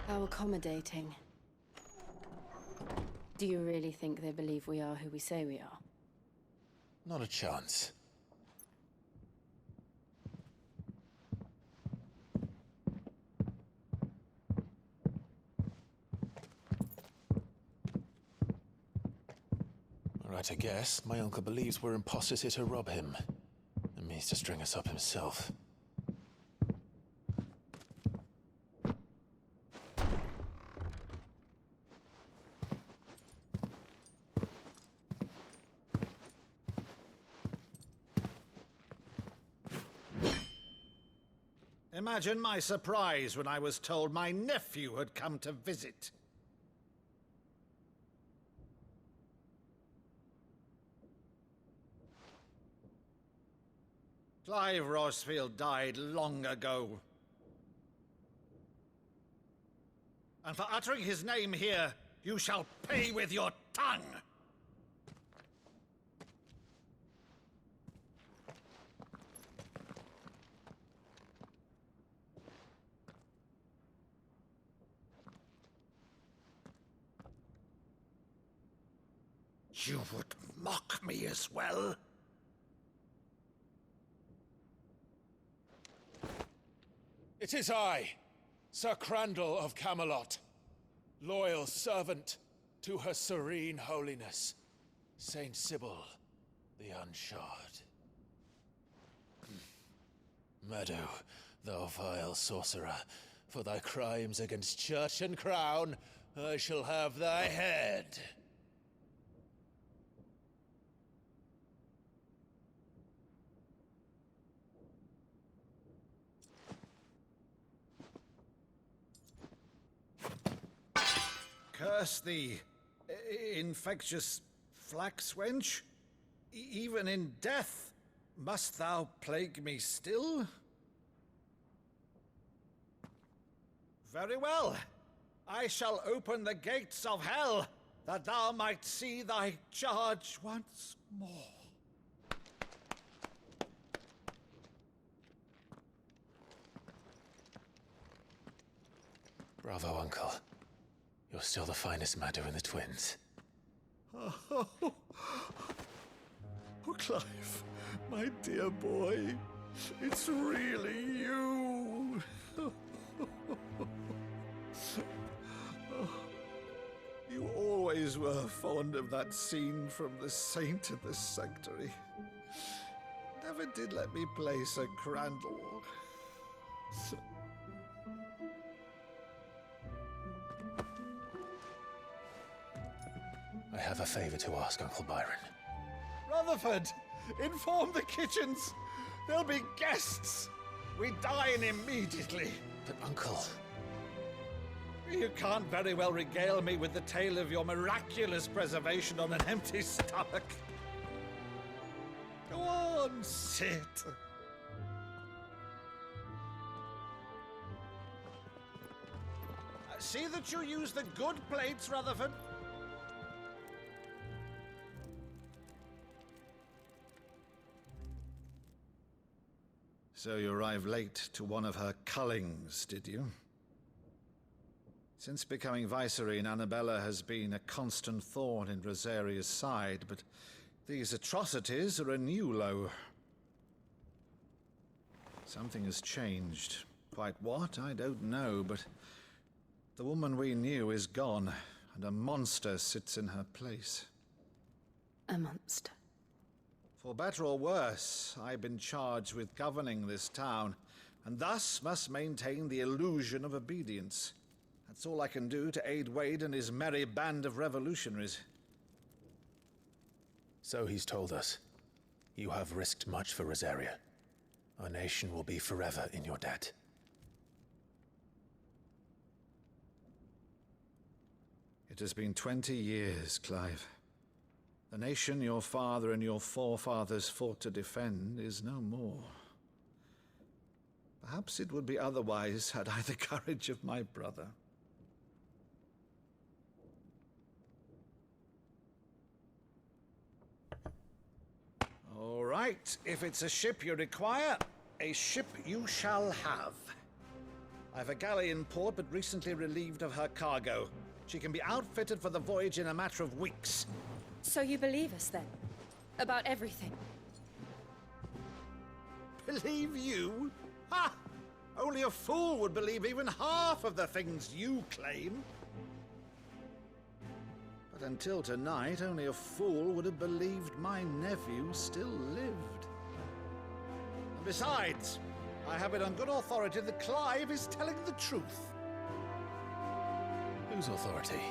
How accommodating. Do you really think they believe we are who we say we are? Not a chance. Right, I guess. My uncle believes we're imposters here to rob him. And means to string us up himself. Imagine my surprise when I was told my nephew had come to visit. Clive Rosefield died long ago. And for uttering his name here, you shall pay with your tongue! You would mock me as well? It is I, Sir Crandall of Camelot, loyal servant to her serene holiness, Saint Sybil the Unshod. Meadow, thou vile sorcerer, for thy crimes against church and crown, I shall have thy head. Curse thee, infectious flax wench. Even in death, must thou plague me still? Very well. I shall open the gates of hell, that thou might see thy charge once more. Bravo, Uncle. You're still the finest Meadow in the twins. Oh, Clive, my dear boy, it's really you. You always were fond of that scene from The Saint in the Sanctuary. Never did let me play Sir Crandall. I have a favor to ask, Uncle Byron. Rutherford, inform the kitchens. There'll be guests. We dine immediately. But, Uncle... You can't very well regale me with the tale of your miraculous preservation on an empty stomach. Go on, sit. See that you use the good plates, Rutherford. So you arrived late to one of her cullings, did you? Since becoming Vicereine, Annabella has been a constant thorn in Rosaria's side, but these atrocities are a new low. Something has changed. Quite what, I don't know, but the woman we knew is gone, and a monster sits in her place. A monster. For better or worse, I've been charged with governing this town, and thus must maintain the illusion of obedience. That's all I can do to aid Wade and his merry band of revolutionaries. So he's told us. You have risked much for Rosaria. Our nation will be forever in your debt. It has been 20 years, Clive. The nation your father and your forefathers fought to defend is no more. Perhaps it would be otherwise had I the courage of my brother. All right, if it's a ship you require, a ship you shall have. I've a galley in port, but recently relieved of her cargo. She can be outfitted for the voyage in a matter of weeks. So you believe us then? About everything? Believe you? Ha! Only a fool would believe even half of the things you claim. But until tonight, only a fool would have believed my nephew still lived. And besides, I have it on good authority that Clive is telling the truth. Whose authority?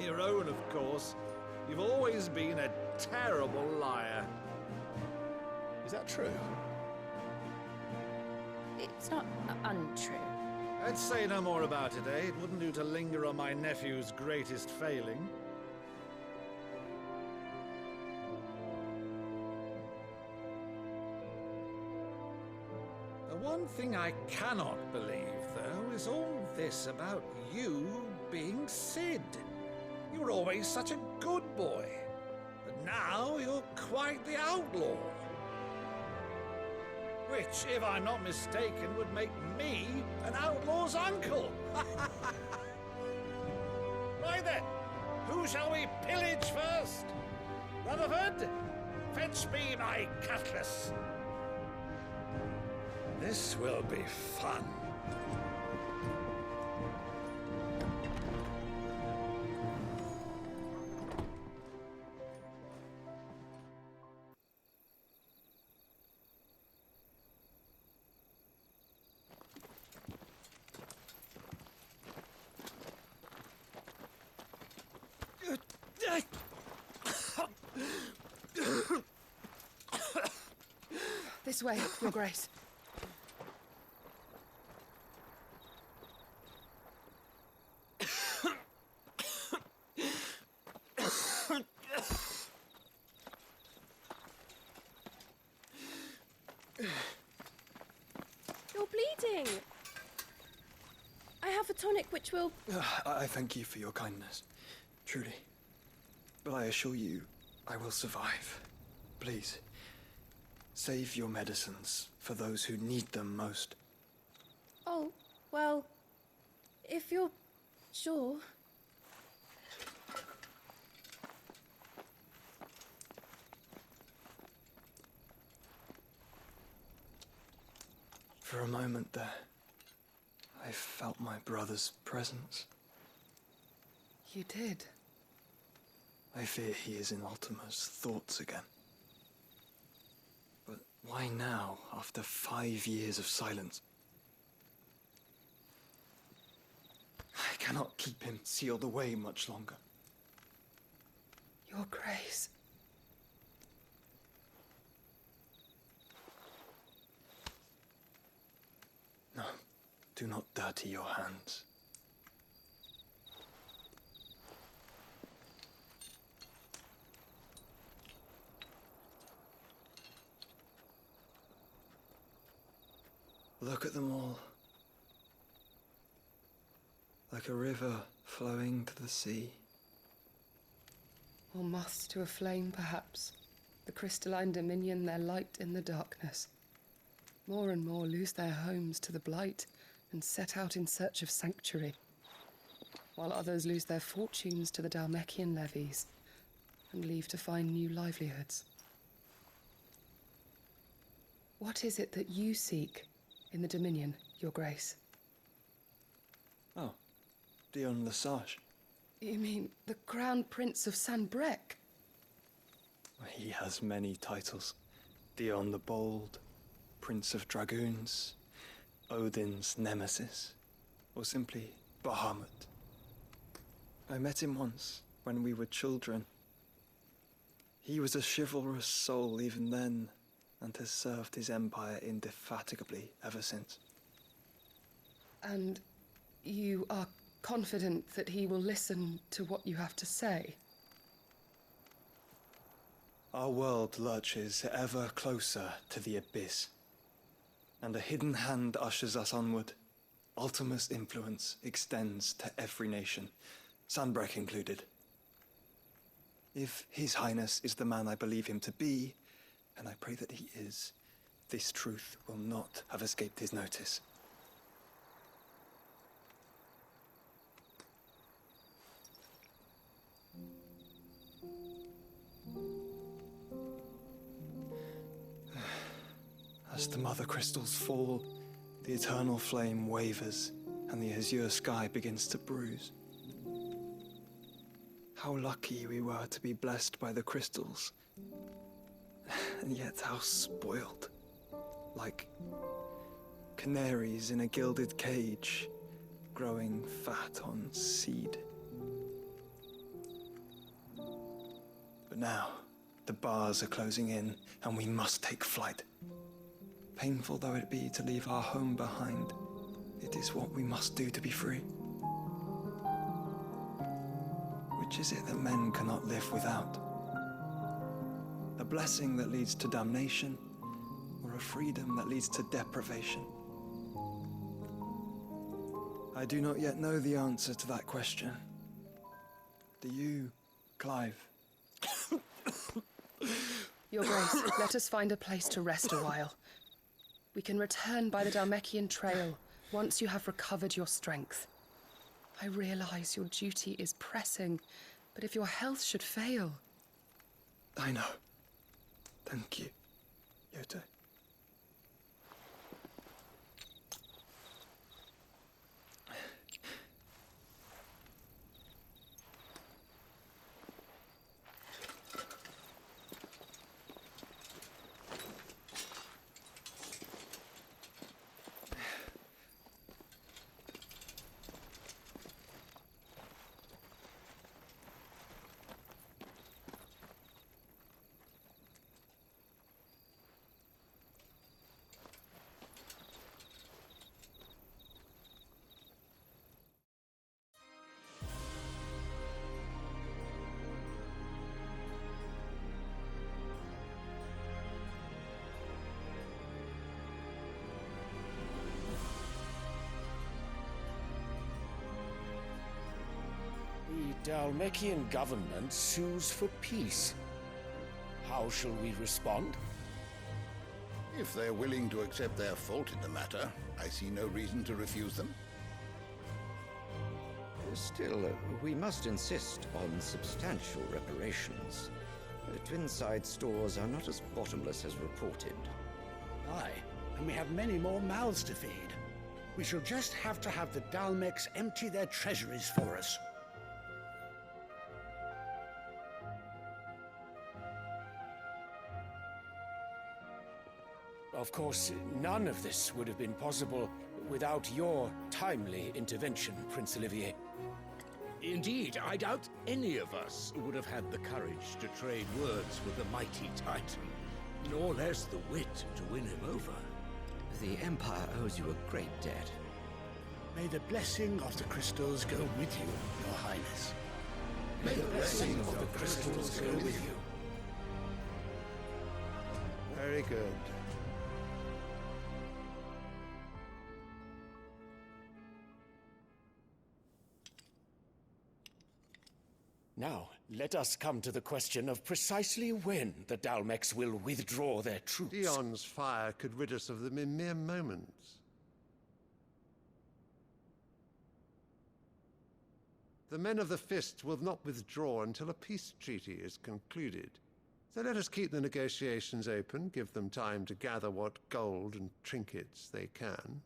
Your own, of course. You've always been a terrible liar. Is that true? It's not untrue. Let's say no more about it, eh? It wouldn't do to linger on my nephew's greatest failing. The one thing I cannot believe, though, is all this about you being Sid. You were always such a good boy, but now you're quite the outlaw. Which, if I'm not mistaken, would make me an outlaw's uncle. Right then, who shall we pillage first? Rutherford, fetch me my cutlass. This will be fun. This way, Your Grace. You're bleeding. I have a tonic which will... I thank you for your kindness, truly. But I assure you, I will survive. Please, save your medicines for those who need them most. Oh, well, if you're sure. For a moment there, I felt my brother's presence. You did? I fear he is in Ultima's thoughts again. But why now, after 5 years of silence? I cannot keep him sealed away much longer. Your Grace. No, do not dirty your hands. Look at them all. Like a river flowing to the sea. Or moths to a flame, perhaps. The crystalline dominion, their light in the darkness. More and more lose their homes to the blight and set out in search of sanctuary, while others lose their fortunes to the Dalmekian levies and leave to find new livelihoods. What is it that you seek in the Dominion, Your Grace? Oh, Dion Lesage. You mean the Crown Prince of Sanbrec? He has many titles. Dion the Bold, Prince of Dragoons, Odin's Nemesis, or simply Bahamut. I met him once, when we were children. He was a chivalrous soul even then, and has served his empire indefatigably ever since. And you are confident that he will listen to what you have to say? Our world lurches ever closer to the abyss, and a hidden hand ushers us onward. Ultima's influence extends to every nation, Sanbrec included. If His Highness is the man I believe him to be, and I pray that he is, this truth will not have escaped his notice. As the mother crystals fall, the eternal flame wavers, and the azure sky begins to bruise. How lucky we were to be blessed by the crystals, and yet how spoiled. Like canaries in a gilded cage, growing fat on seed. But now, the bars are closing in, and we must take flight. Painful though it be to leave our home behind, it is what we must do to be free. Which is it that men cannot live without? A blessing that leads to damnation, or a freedom that leads to deprivation? I do not yet know the answer to that question. Do you, Clive? Your Grace, let us find a place to rest a while. We can return by the Dalmekian trail once you have recovered your strength. I realize your duty is pressing, but if your health should fail... I know. Thank you, Yote. The Dalmekian government sues for peace. How shall we respond? If they're willing to accept their fault in the matter, I see no reason to refuse them. Still, we must insist on substantial reparations. Twinside stores are not as bottomless as reported. Aye, and we have many more mouths to feed. We shall just have to have the Dalmeks empty their treasuries for us. Of course, none of this would have been possible without your timely intervention, Prince Olivier. Indeed, I doubt any of us would have had the courage to trade words with the mighty Titan, nor less the wit to win him over. The Empire owes you a great debt. May the blessing of the crystals go with you, Your Highness. May the blessing of the crystals go with you. Very good. Now, let us come to the question of precisely when the Dalmeks will withdraw their troops. Dion's fire could rid us of them in mere moments. The men of the Fist will not withdraw until a peace treaty is concluded. So let us keep the negotiations open, give them time to gather what gold and trinkets they can,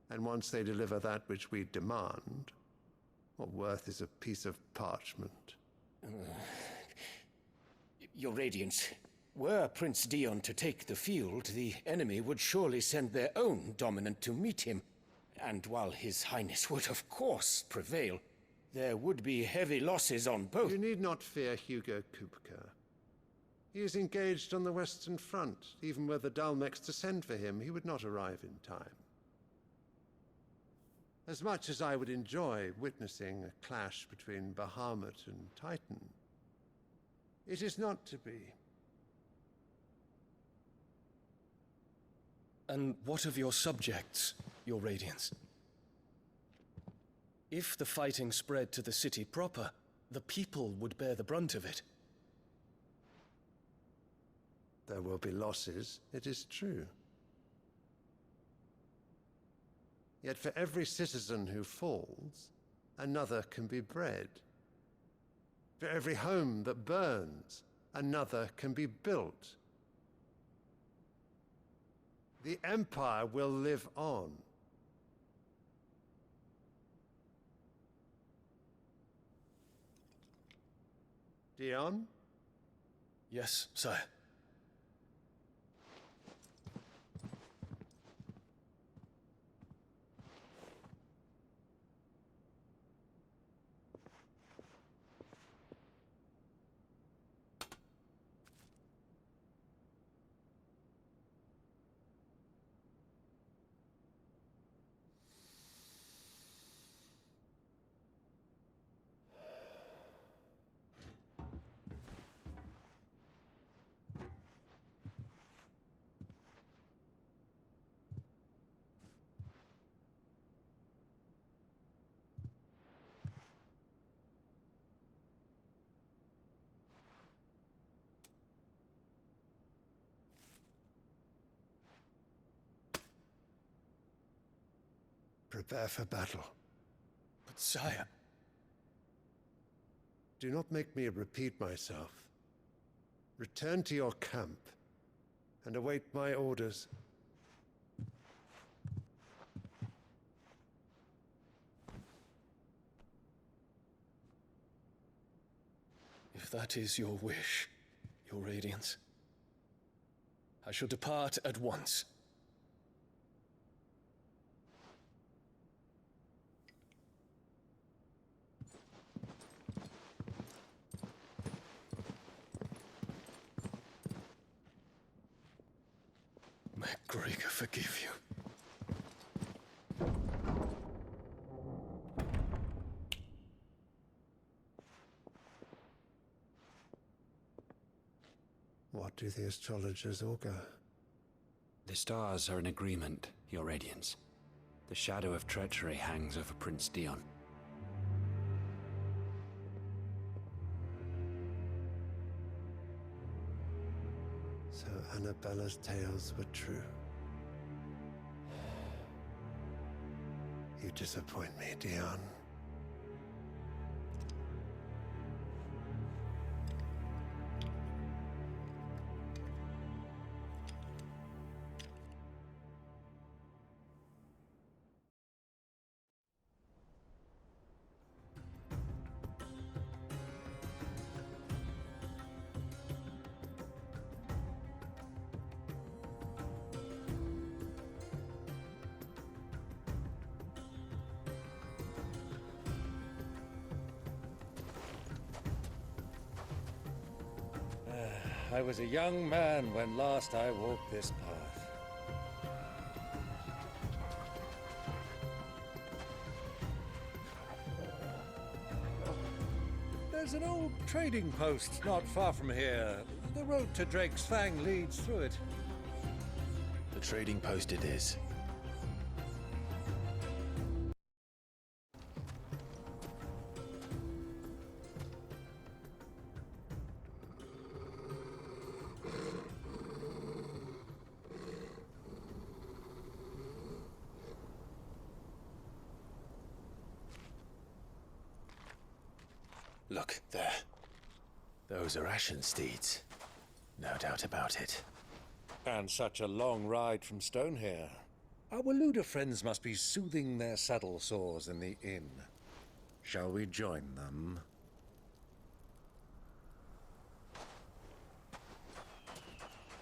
and once they deliver that which we demand, what worth is a piece of parchment? Your Radiance, were Prince Dion to take the field, the enemy would surely send their own dominant to meet him. And while His Highness would of course prevail, there would be heavy losses on both. You need not fear Hugo Kupka. He is engaged on the Western Front. Even were the Dalmeks to send for him, he would not arrive in time. As much as I would enjoy witnessing a clash between Bahamut and Titan, it is not to be. And what of your subjects, Your Radiance? If the fighting spread to the city proper, the people would bear the brunt of it. There will be losses, it is true. Yet for every citizen who falls, another can be bred. For every home that burns, another can be built. The Empire will live on. Dion? Yes, sire. Prepare for battle. But sire... Do not make me repeat myself. Return to your camp and await my orders. If that is your wish, your Radiance, I shall depart at once. May Gregor forgive you. What do the astrologers augur? The stars are in agreement, Your Radiance. The shadow of treachery hangs over Prince Dion. So Annabella's tales were true. You disappoint me, Dion. I was a young man when last I walked this path. There's an old trading post not far from here. The road to Drake's Fang leads through it. The trading post it is. Look, there. Those are Ashen steeds. No doubt about it. And such a long ride from Stonehair. Our Waluda friends must be soothing their saddle sores in the inn. Shall we join them?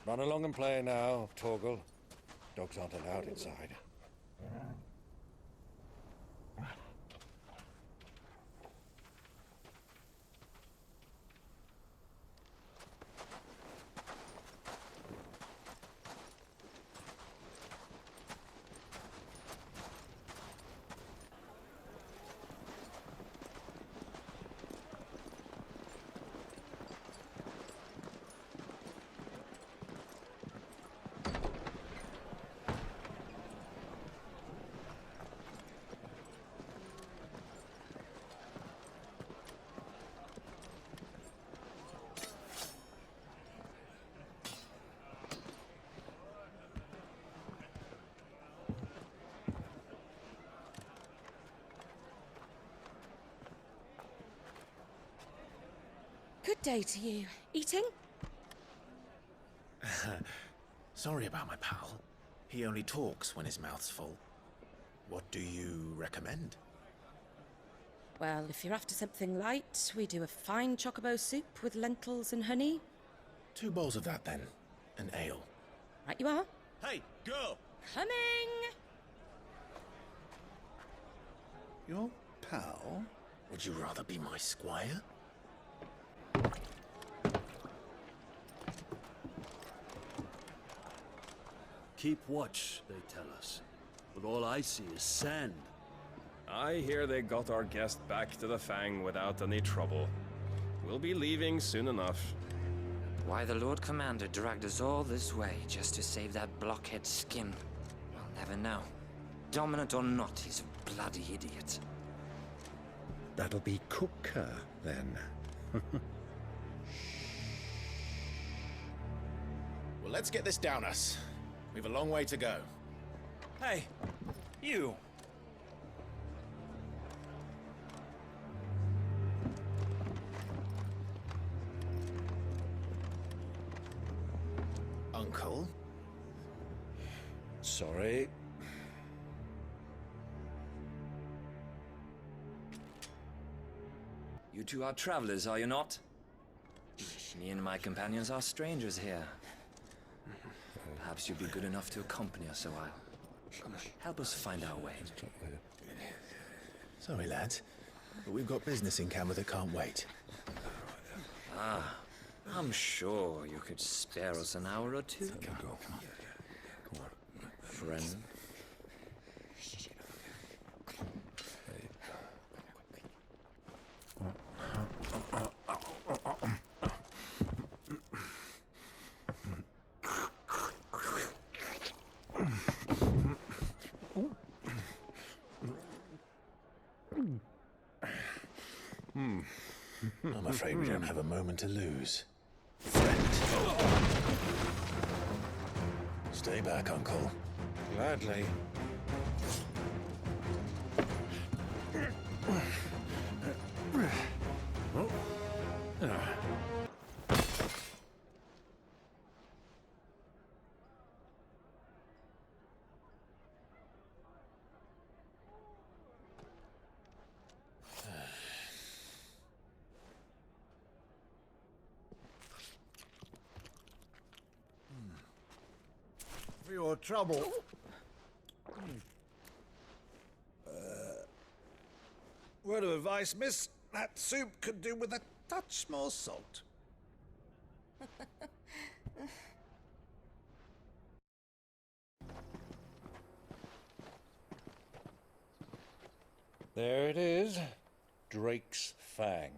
Run along and play now, Torgal. Dogs aren't allowed inside. Good day to you. Eating? Sorry about my pal. He only talks when his mouth's full. What do you recommend? Well, if you're after something light, we do a fine chocobo soup with lentils and honey. 2 bowls of that, then. An ale. Right you are. Hey, girl! Coming! Your pal? Would you rather be my squire? Keep watch, they tell us. But all I see is sand. I hear they got our guest back to the Fang without any trouble. We'll be leaving soon enough. Why the Lord Commander dragged us all this way just to save that blockhead skin, we'll never know. Dominant or not, he's a bloody idiot. That'll be Cooker, then. Well, let's get this down us. We've a long way to go. Hey, you! Uncle? Sorry. You two are travelers, are you not? Me and my companions are strangers here. Perhaps you'd be good enough to accompany us a while. Help us find our way. Sorry, lads, but we've got business in camera that can't wait. Ah, I'm sure you could spare us an hour or two. Come on. Friend. I'm afraid we don't have a moment to lose. Stay back, Uncle. Gladly. For your trouble. Word of advice, miss. That soup could do with a touch more salt. There it is. Drake's Fang.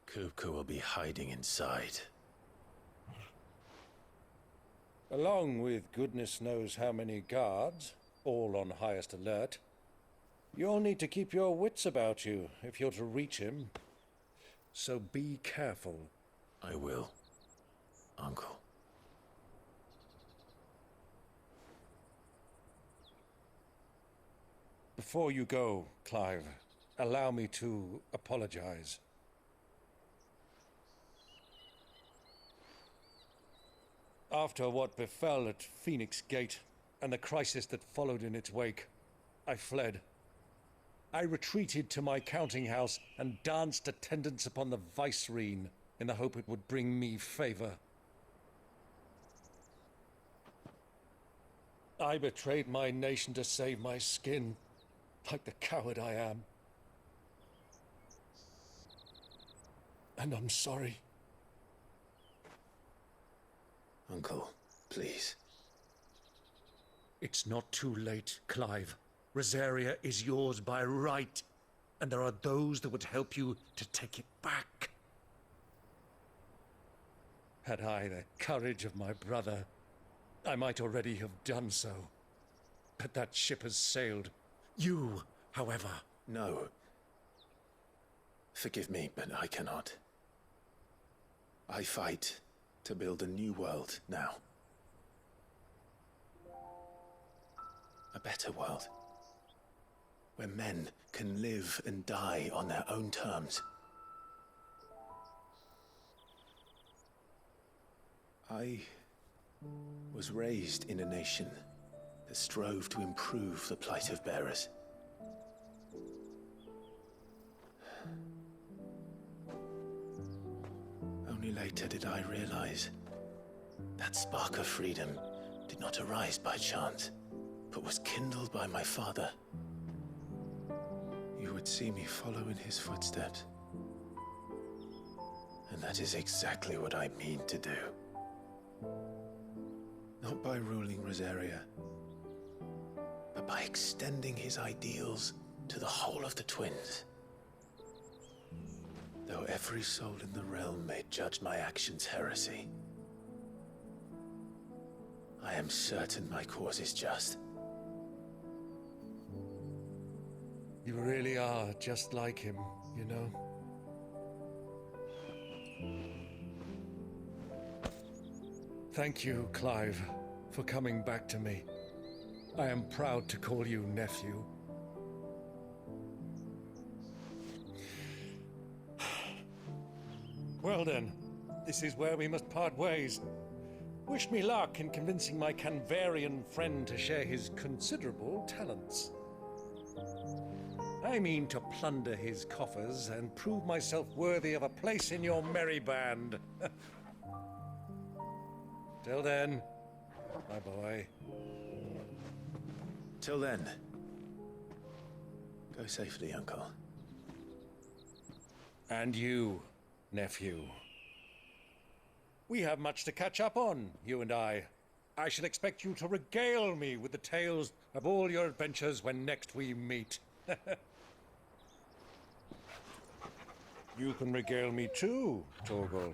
Kupka will be hiding inside. Along with goodness knows how many guards, all on highest alert. You'll need to keep your wits about you if you're to reach him. So be careful. I will, Uncle. Before you go, Clive, allow me to apologize. After what befell at Phoenix Gate and the crisis that followed in its wake, I fled. I retreated to my counting house and danced attendance upon the vicereine in the hope it would bring me favor. I betrayed my nation to save my skin, like the coward I am. And I'm sorry. Uncle, please. It's not too late, Clive. Rosaria is yours by right, and there are those that would help you to take it back. Had I the courage of my brother, I might already have done so. But that ship has sailed. You, however... No. Forgive me, but I cannot. I fight to build a new world now. A better world. where men can live and die on their own terms. I was raised in a nation that strove to improve the plight of bearers. Only later did I realize that spark of freedom did not arise by chance, but was kindled by my father. You would see me follow in his footsteps. And that is exactly what I mean to do. Not by ruling Rosaria, but by extending his ideals to the whole of the twins. Though every soul in the realm may judge my actions heresy, I am certain my cause is just. You really are just like him, you know? Thank you, Clive, for coming back to me. I am proud to call you nephew. Well then, this is where we must part ways. Wish me luck in convincing my Canvarian friend to share his considerable talents. I mean to plunder his coffers and prove myself worthy of a place in your merry band. Till then, my boy. Till then, go safely, Uncle. And you, nephew. We have much to catch up on, you and I. I shall expect you to regale me with the tales of all your adventures when next we meet. You can regale me too, Torgal.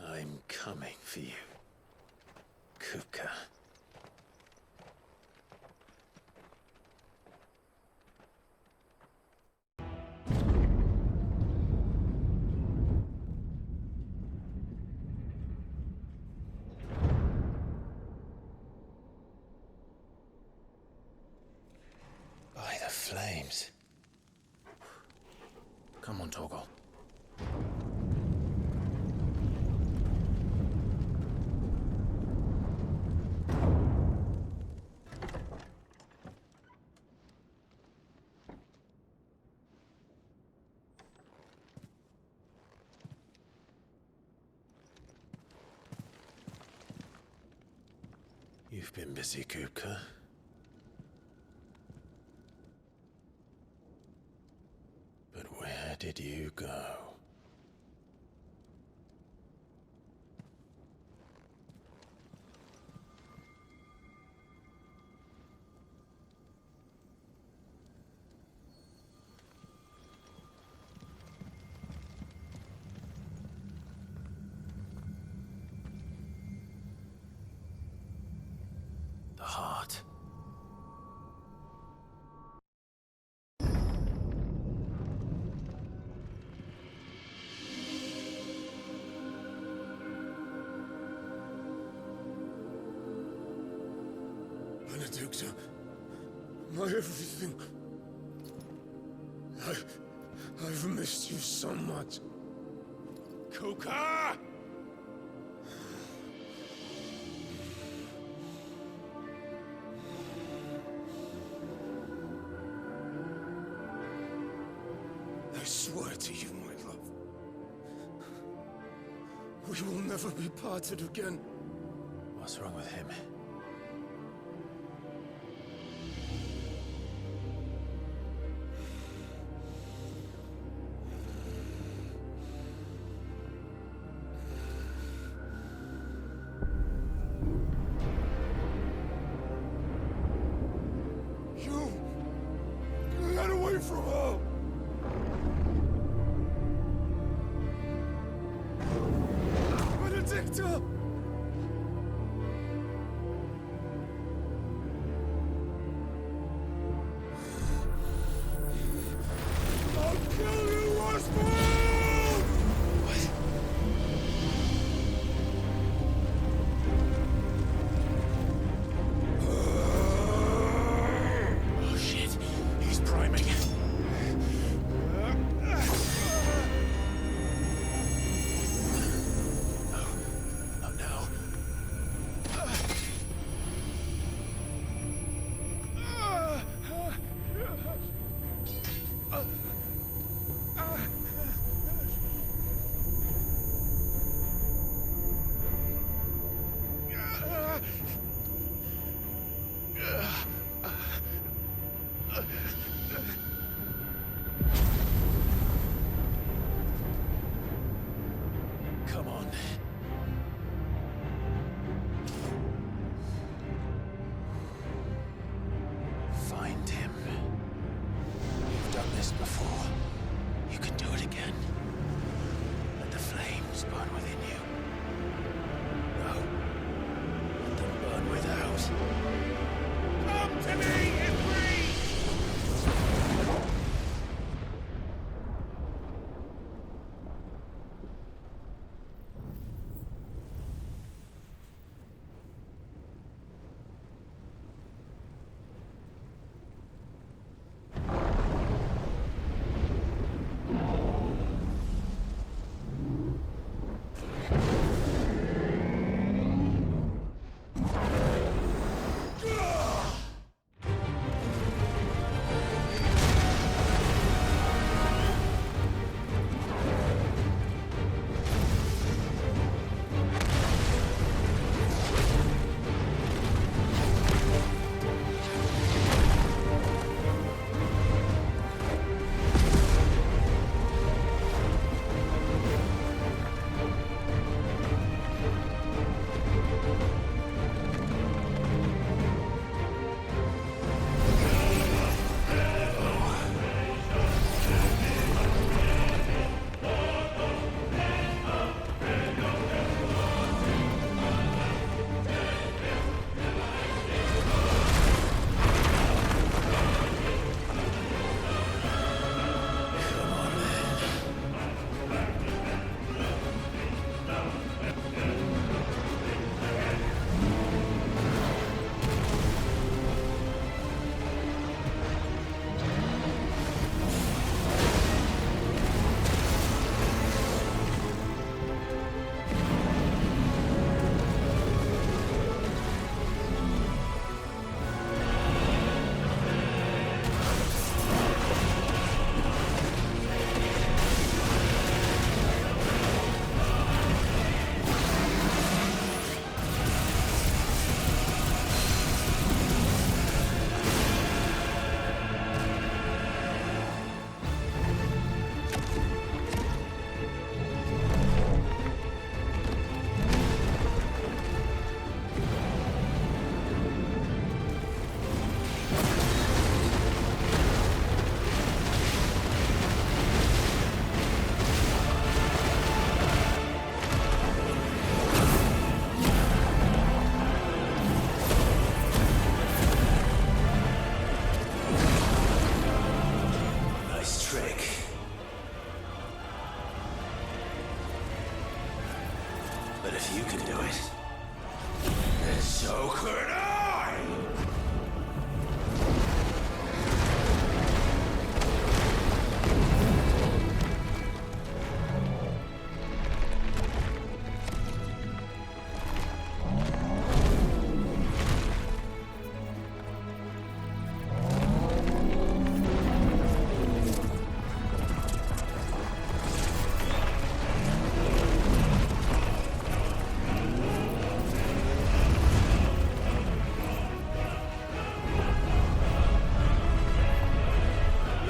I'm coming for you, Kupka. By the flames. Come on, Torgal. You've been busy, Kupka. But where did you go? The heart. Benedicta, my everything. I've missed you so much. Kuka! I swear to you, my love, we will never be parted again. What's wrong with him? Get away from her! Benedicta! I'll kill you!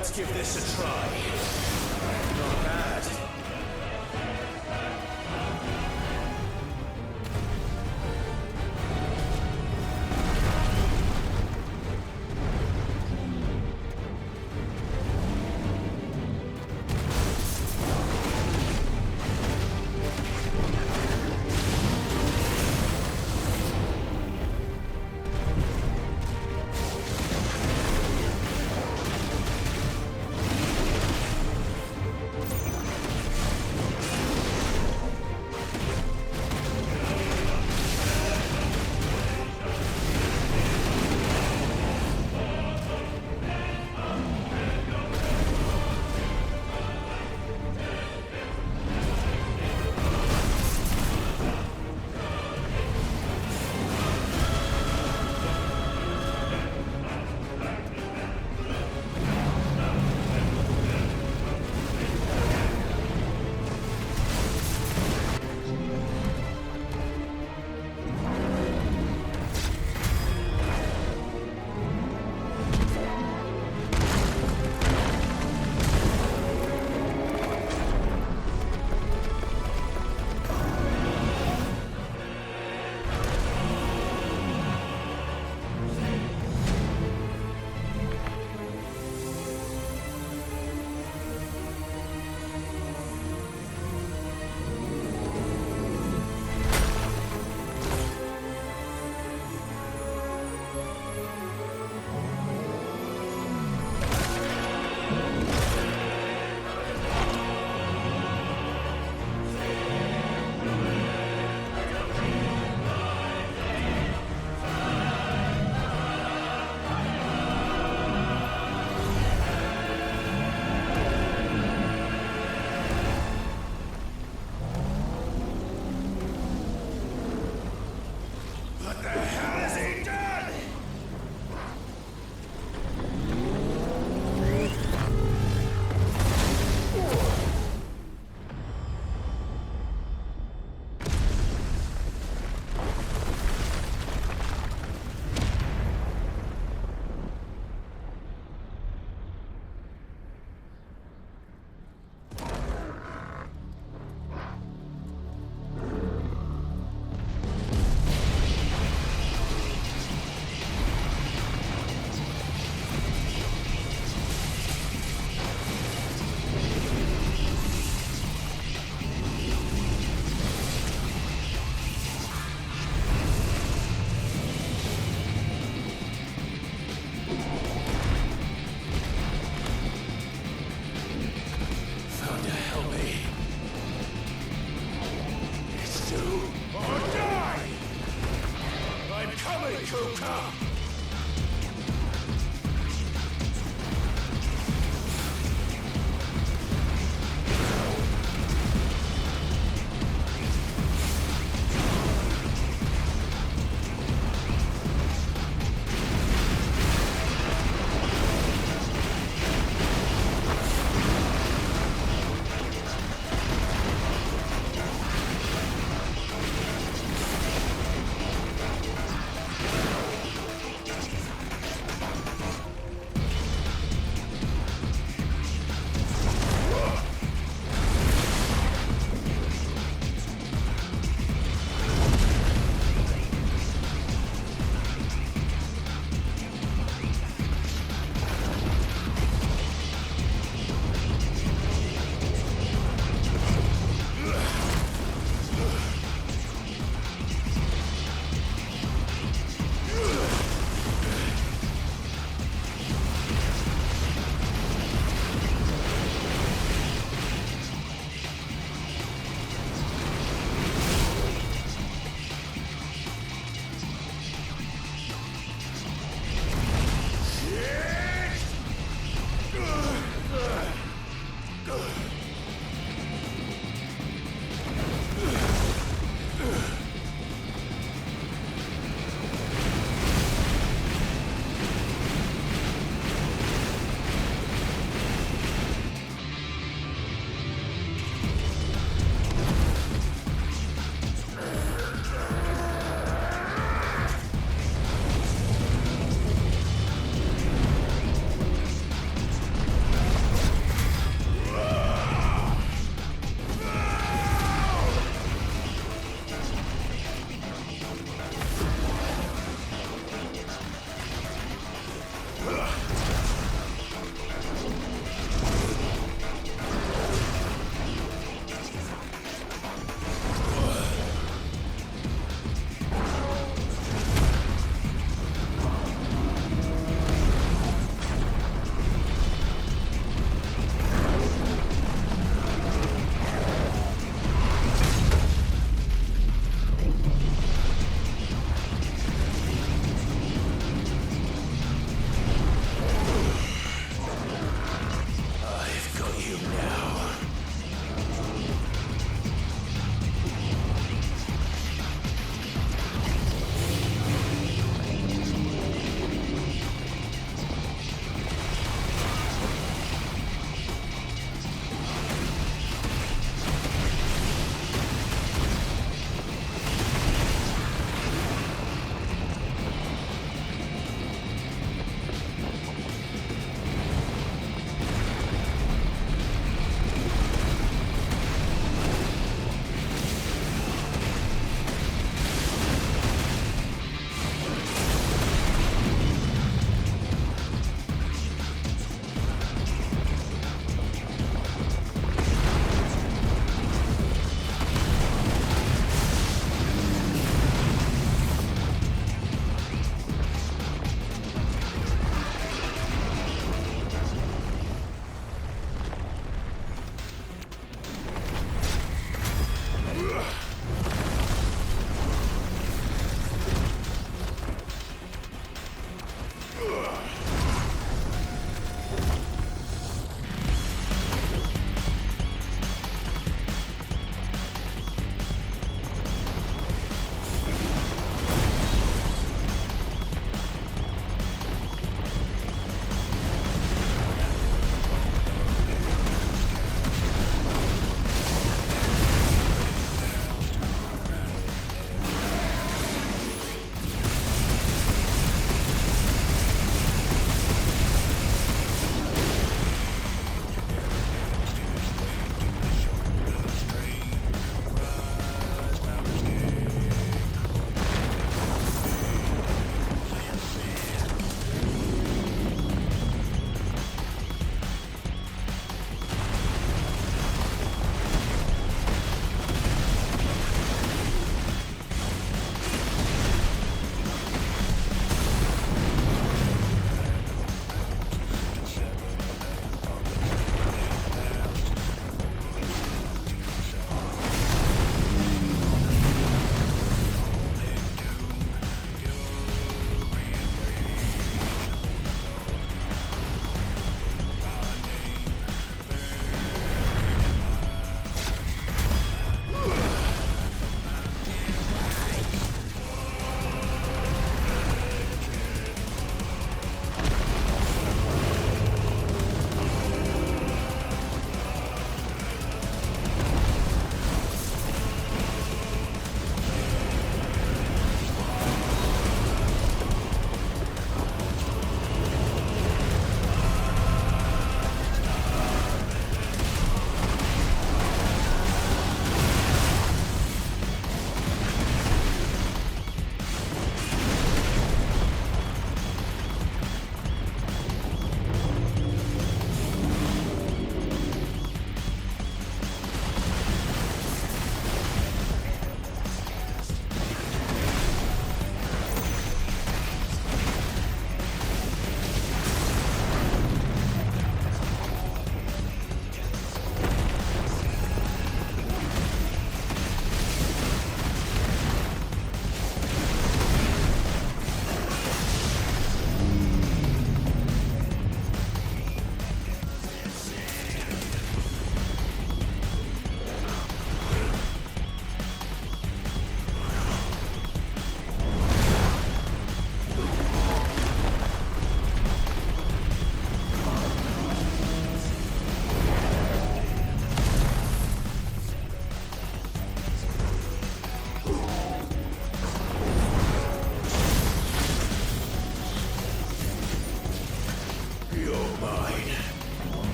Let's give this a try. Not bad.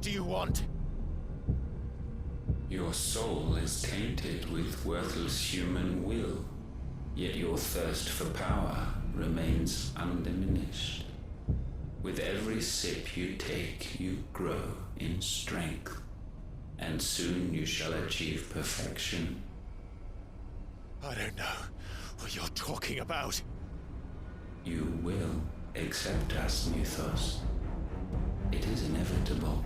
What do you want? Your soul is tainted with worthless human will, yet your thirst for power remains undiminished. With every sip you take, you grow in strength, and soon you shall achieve perfection. I don't know what you're talking about. You will accept us, Mythos. It is inevitable.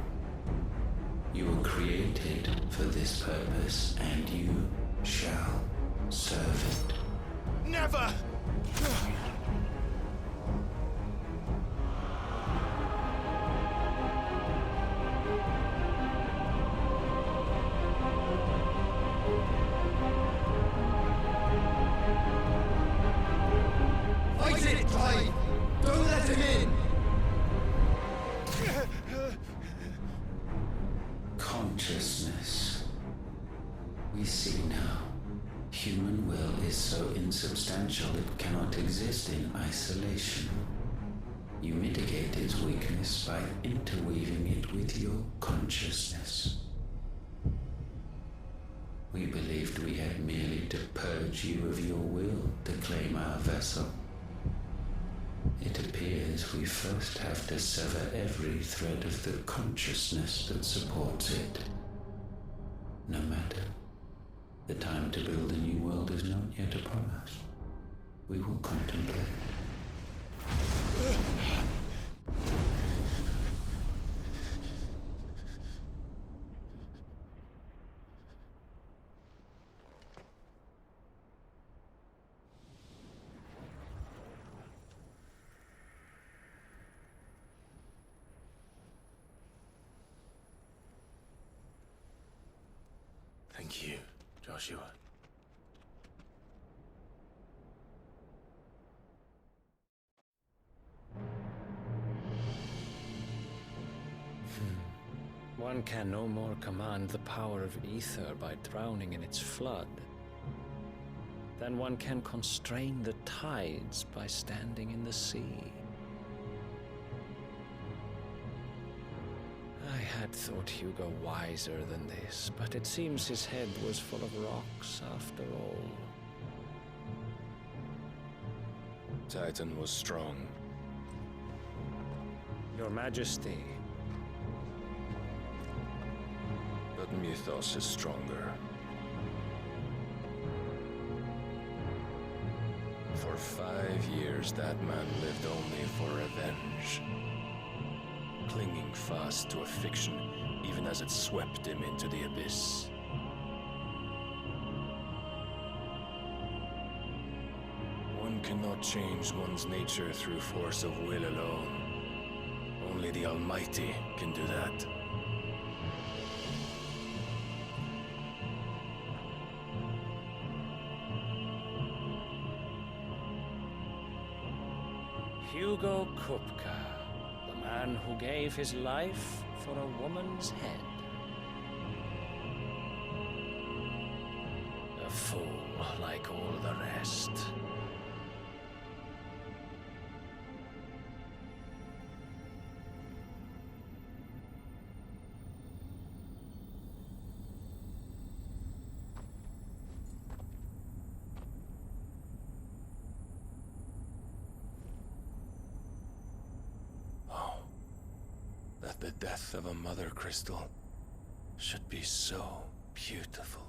You were created for this purpose, and you shall serve it. Never! Fight it, Clive! Don't let him in! Consciousness. We see now. Human will is so insubstantial it cannot exist in isolation. You mitigate its weakness by interweaving it with your consciousness. We believed we had merely to purge you of your will to claim our vessel. It appears we first have to sever every thread of the consciousness that supports it. No matter. The time to build a new world is not yet upon us. We will contemplate. Thank you, Joshua. One can no more command the power of ether by drowning in its flood than one can constrain the tides by standing in the sea. I had thought Hugo wiser than this, but it seems his head was full of rocks after all. Titan was strong. Your Majesty. But Mythos is stronger. For 5 years, that man lived only for revenge. Clinging fast to a fiction, even as it swept him into the abyss. One cannot change one's nature through force of will alone. Only the Almighty can do that. Hugo Kupka, the man who gave his life for a woman's head. A fool like all the rest. That the death of a mother crystal should be so beautiful.